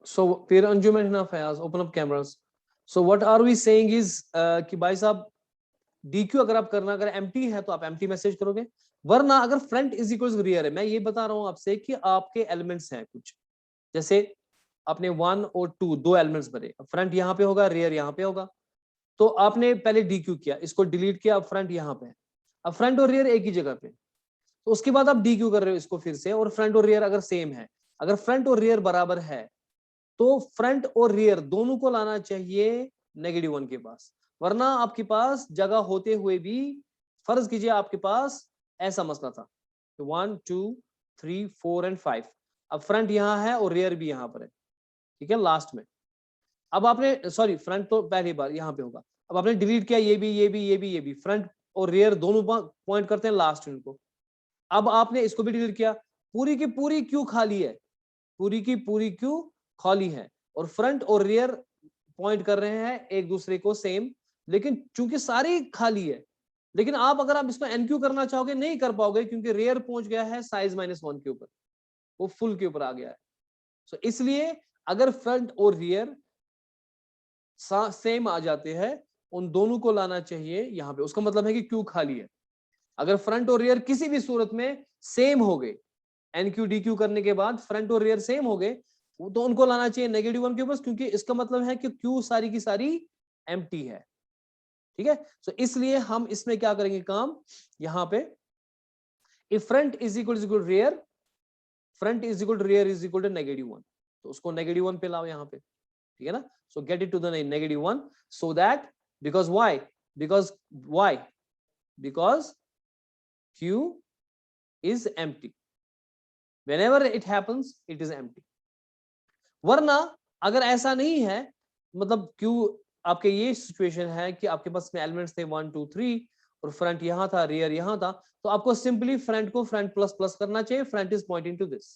So फिर Anjum and Fayaz open up cameras. So what are we saying is कि भाई साहब DQ अगर आप करना, अगर एम्प्टी है तो आप एम्प्टी मैसेज करोगे, वरना अगर फ्रंट इज इक्वल रियर है, मैं ये बता रहा हूं आपसे कि आपके एलिमेंट्स हैं कुछ, जैसे आपने 1 और 2 दो एलिमेंट्स भरे, फ्रंट यहाँ पे होगा, रियर यहाँ पे होगा, तो आपने पहले DQ किया, इसको डिलीट किया, अब फ्रंट यहाँ पे है, अब फ्रंट और रियर एक ही जगह पे, तो उसके बाद आप DQ कर रहे हो इसको फिर से, और फ्रंट और रियर अगर सेम है, अगर फ्रंट और रियर बराबर है तो फ्रंट और रियर दोनों को लाना चाहिए -1 के पास, वरना आपके पास जगह होते हुए भी, फर्ज कीजिए आपके पास ऐसा मसला था 1 2 3 4 एंड 5, अब फ्रंट यहाँ है और रियर भी यहाँ पर है, ठीक है, लास्ट में, अब आपने सॉरी फ्रंट तो पहली बार यहाँ पे होगा, अब आपने डिलीट किया, ये भी ये भी ये भी ये भी, फ्रंट और रियर दोनों पॉइंट करते हैं लास्ट यूनिट को, अब आपने इसको भी डिलीट किया, पूरी की पूरी क्यू खाली है, पूरी की पूरी क्यू खाली है, और फ्रंट और रियर पॉइंट कर रहे हैं एक दूसरे को सेम, लेकिन चूंकि सारी खाली है, लेकिन अगर आप इसको एनक्यू करना चाहोगे नहीं कर पाओगे, क्योंकि रियर पहुंच गया है साइज -1 के ऊपर, वो फुल के ऊपर आ गया है, सो इसलिए अगर फ्रंट और रियर सेम आ जाते हैं, उन दोनों को लाना चाहिए यहाँ पे, उसका मतलब है कि क्यू खाली है, अगर फ्रंट और रियर किसी भी सूरत में सेम हो गए, एनक्यू DQ करने के बाद फ्रंट और रियर सेम हो गए, तो उनको लाना चाहिए -1 के ऊपर, क्योंकि इसका मतलब है कि क्यू सारी की सारी एम्प्टी है, ठीक है, सो इसलिए हम इसमें क्या करेंगे काम, यहाँ पे if front is equal to rear, front is equal to rear is equal to -1, तो उसको -1 पे लाओ यहाँ पे, ठीक है ना, so get it to the -1, so that because why because Q is empty, whenever it happens it is empty, वरना अगर ऐसा नहीं है, मतलब Q आपके ये सिचुएशन है कि आपके पास में एलिमेंट्स थे 1 2 3 और फ्रंट यहाँ था, रियर यहाँ था, तो आपको सिंपली फ्रंट को फ्रंट प्लस प्लस करना चाहिए, front is pointing to this,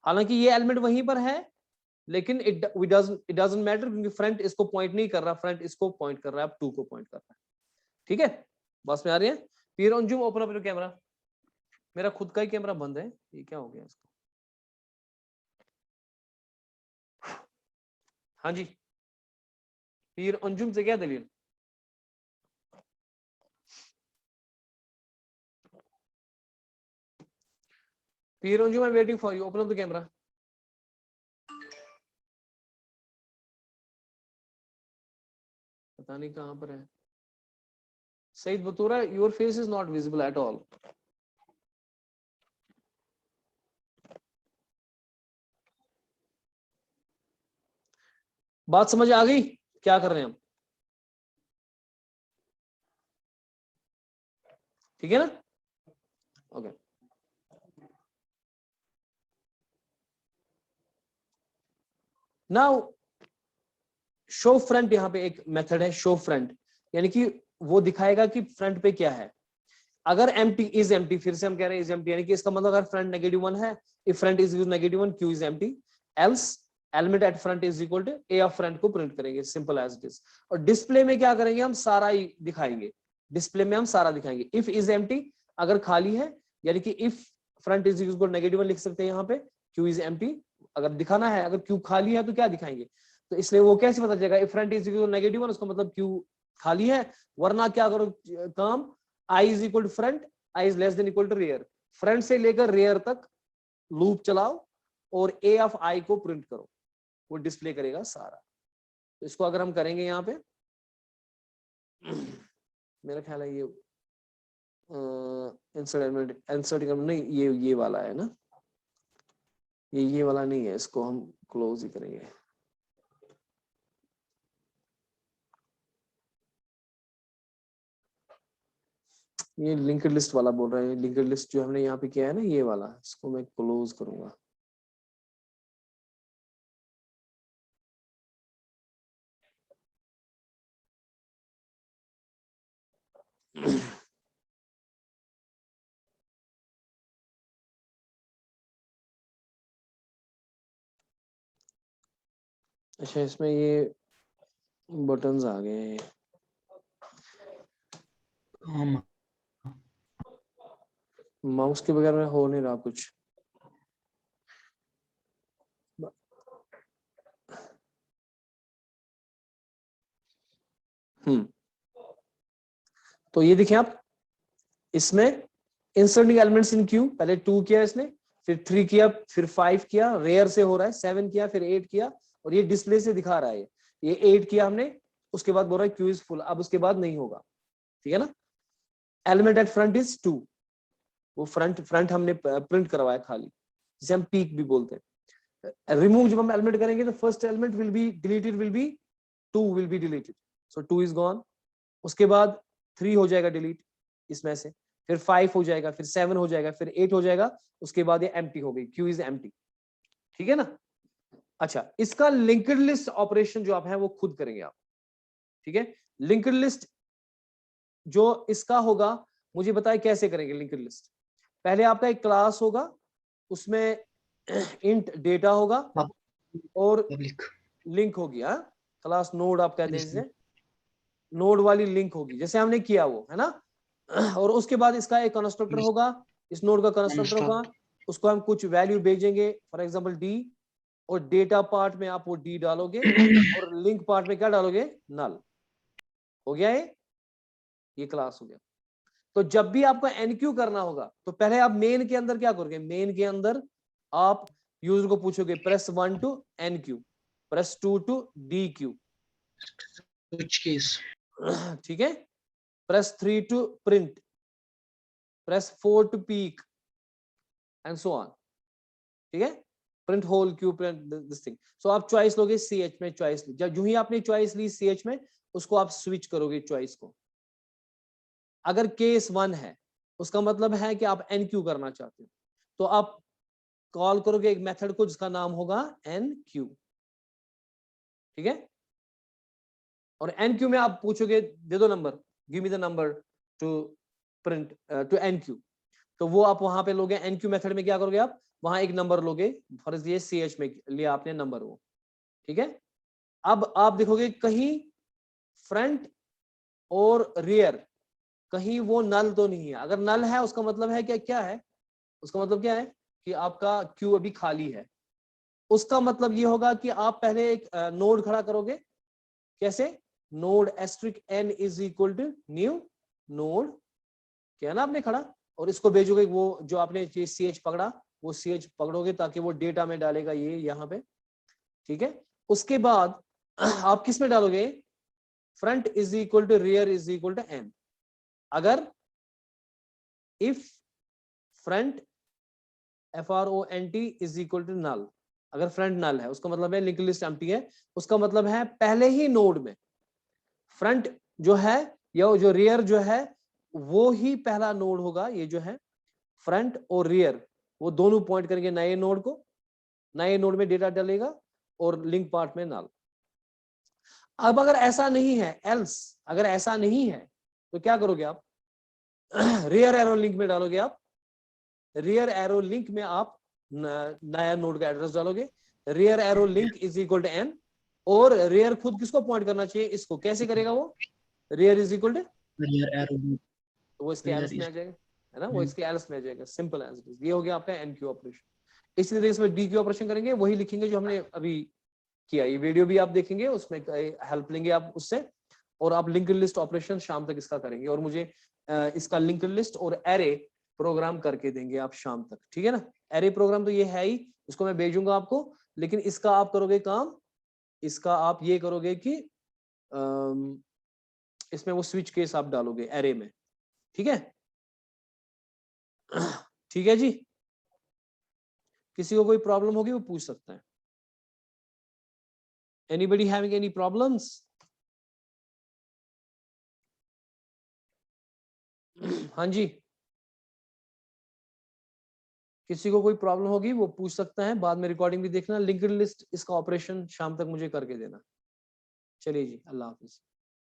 हालांकि ये एलिमेंट वहीं पर है, लेकिन इट डजंट मैटर, क्योंकि फ्रंट इसको पॉइंट नहीं कर रहा, फ्रंट इसको पॉइंट कर रहा है, अब 2 को पॉइंट कर रहा है, ठीक है, बस में आ रही है, फिर on zoom open up your camera, मेरा खुद का ही कैमरा बंद है, ये क्या हो गया इसको, हाँ जी, फिर अंजुम से क्या दलील, फिर Anjum I waiting for you, open up the camera, पता नहीं कहां पर है, Saeed Batura your face is not visible at all, बात समझ आ गई, क्या कर रहे हैं हम, ठीक है ना, ओके, नाउ शो फ्रंट, यहाँ पे एक मेथड है शो फ्रंट, यानी कि वो दिखाएगा कि फ्रंट पे क्या है, अगर एम्प्टी इज एम्प्टी, फिर से हम कह रहे हैं इज एम्प्टी, यानी कि इसका मतलब अगर फ्रंट -1 है, if front is -1 Q is empty, else element at front is equal to A of front को प्रिंट करेंगे, सिंपल एज इट इज, और डिस्प्ले में क्या करेंगे, हम सारा ही दिखाएंगे, डिस्प्ले में हम सारा दिखाएंगे, इफ इज एम्प्टी अगर खाली है, यानी कि इफ फ्रंट इज इक्वल -1 लिख सकते हैं यहाँ पे, क्यू इज एम्प्टी, अगर दिखाना है अगर क्यू खाली है तो क्या दिखाएंगे, तो इसलिए वो कैसे पता चलेगा, इफ फ्रंट इज इक्वल -1 उसका मतलब क्यू खाली है, वरना क्या करो काम, I is equal to front, I is less than equal to rear, front से लेकर रियर तक लूप चलाओ और ए ऑफ आई को प्रिंट करो, वो डिस्प्ले करेगा सारा, तो इसको अगर हम करेंगे यहाँ पे मेरा ख्याल है ये इंसर्ट नहीं, ये वाला है ना, ये वाला नहीं है, इसको हम क्लोज ही करेंगे, ये लिंक्ड लिस्ट वाला बोल रहे हैं, लिंक्ड लिस्ट जो हमने यहाँ पे किया है ना, ये वाला, इसको मैं क्लोज करूंगा, अच्छा इसमें ये बटन्स आ गए हैं, माउस के बगैर में हो नहीं रहा कुछ, तो ये देखिए आप, इसमें इंसर्टिंग एलिमेंट्स इन क्यू, पहले 2 किया इसने, फिर 3 किया, फिर 5 किया, रेयर से हो रहा है, 7 किया, फिर 8 किया, और ये डिस्प्ले से दिखा रहा है ये 8 किया हमने, उसके बाद बोल रहा है क्यू इज फुल, अब उसके बाद नहीं होगा, ठीक है ना। एलिमेंट एट फ्रंट इज 2, वो फ्रंट हमने प्रिंट करवाया खाली, जिसे हम पीक भी बोलते हैं। रिमूव जब हम एलिमेंट करेंगे तो first element will be deleted, will be 2 will be deleted, so 2 is gone. उसके बाद 3 हो जाएगा डिलीट इसमें से, फिर 5 हो जाएगा, फिर 7 हो जाएगा, फिर 8 हो जाएगा, उसके बाद ये एम्प्टी हो गई, क्यू इज एम्प्टी, ठीक है ना। अच्छा, इसका लिंक्ड लिस्ट ऑपरेशन जो आप है वो खुद करेंगे आप, ठीक है। लिंक्ड लिस्ट जो इसका होगा, मुझे बताए कैसे करेंगे लिंक्ड लिस्ट। पहले आपका एक क्लास होगा, उसमें इंट डेटा होगा और लिंक होगी, हाँ क्लास नोड आप कहते हैं जिसे, नोड वाली लिंक होगी जैसे हमने किया वो, है ना। और उसके बाद इसका एक कंस्ट्रक्टर होगा, इस नोड का कंस्ट्रक्टर होगा, उसको हम कुछ वैल्यू भेजेंगे, फॉर एग्जांपल डी, और डेटा पार्ट में आप वो डी डालोगे और लिंक पार्ट में क्या डालोगे, नल। हो गया ये क्लास हो गया। तो जब भी आपको एनक्यू करना होगा तो पहले आप मेन के अंदर क्या करोगे, मेन के अंदर आप यूजर को पूछोगे press 1 to enqueue, press 2 to dequeue, ठीक है, press 3 to print, press 4 to peek and so on, ठीक है, print whole queue, print this thing. So आप चॉइस लोगे CH में, चॉइस ली, जब जो ही आपने चॉइस ली CH में, उसको आप स्विच करोगे चॉइस को। अगर केस 1 है उसका मतलब है कि आप एनक्यू करना चाहते हो, तो आप कॉल करोगे एक मेथड को जिसका नाम होगा एनक्यू, ठीक है। और एनक्यू में आप पूछोगे दे दो number, give me the number to print to enqueue, तो वो आप वहां पे लोगे एनक्यू मेथड में, क्या करोगे आप वहां एक नंबर लोगे, फर्ज ये CH में लिया आपने नंबर वो, ठीक है। अब आप देखोगे कहीं फ्रंट और रियर कहीं वो नल तो नहीं है, अगर नल है उसका मतलब है क्या है, उसका मतलब क्या है कि आपका क्यू अभी खाली है। उसका मतलब ये होगा कि आप पहले एक नोड खड़ा करोगे, कैसे, node asterisk n is equal to new node, क्या ना आपने खड़ा, और इसको भेजोगे, वो जो आपने CH पकड़ा वो CH पकड़ोगे ताकि वो डेटा में डालेगा ये यहाँ पे, ठीक है। उसके बाद आप किस में डालोगे, front is equal to rear is equal to n, अगर if front FRONT is equal to null, अगर फ्रंट नल है उसका मतलब है लिंक्ड लिस्ट एम्प्टी है, उसका मतलब है पहले ही नोड में फ्रंट जो है या जो रियर जो है वो ही पहला नोड होगा, ये जो है फ्रंट और रियर वो दोनों पॉइंट करेंगे नए नोड को, नए नोड में डेटा डालेगा और लिंक पार्ट में नल। अब अगर ऐसा नहीं है, एल्स अगर ऐसा नहीं है तो क्या करोगे आप, रियर एरो लिंक में डालोगे आप, रियर एरो लिंक में आप नया नोड का एड्रेस डालोगे, rear arrow link is equal to n, और रियर खुद किसको पॉइंट करना चाहिए, इसको, कैसे करेगा वो, rear is equal to rear arrow, तो वो इसके एल्स में आ जाएगा, है ना, वो इसके एल्स में आ जाएगा, सिंपल एज इट इज। ये हो गया आपका एनक्यू ऑपरेशन। इसी तरीके से DQ ऑपरेशन करेंगे, वही लिखेंगे जो हमने अभी किया, ये वीडियो भी आप देखेंगे, उसमें हेल्प लेंगे आप उससे, और आप लिंक्ड लिस्ट ऑपरेशन शाम तक इसका करेंगे, और मुझे इसका लिंक्ड लिस्ट और एरे प्रोग्राम करके देंगे आप शाम तक, ठीक है ना। एरे प्रोग्राम तो ये है ही, उसको मैं भेजूंगा आपको, लेकिन इसका आप करोगे काम, इसका आप ये करोगे कि इसमें वो स्विच केस आप डालोगे एरे में, ठीक है। ठीक है जी, किसी को कोई प्रॉब्लम होगी वो पूछ सकता है। Anybody having any problems? हाँ जी, किसी को कोई प्रॉब्लम होगी वो पूछ सकता है, बाद में रिकॉर्डिंग भी देखना। लिंक्ड लिस्ट इसका ऑपरेशन शाम तक मुझे करके देना। चलिए जी, अल्लाह हाफिज।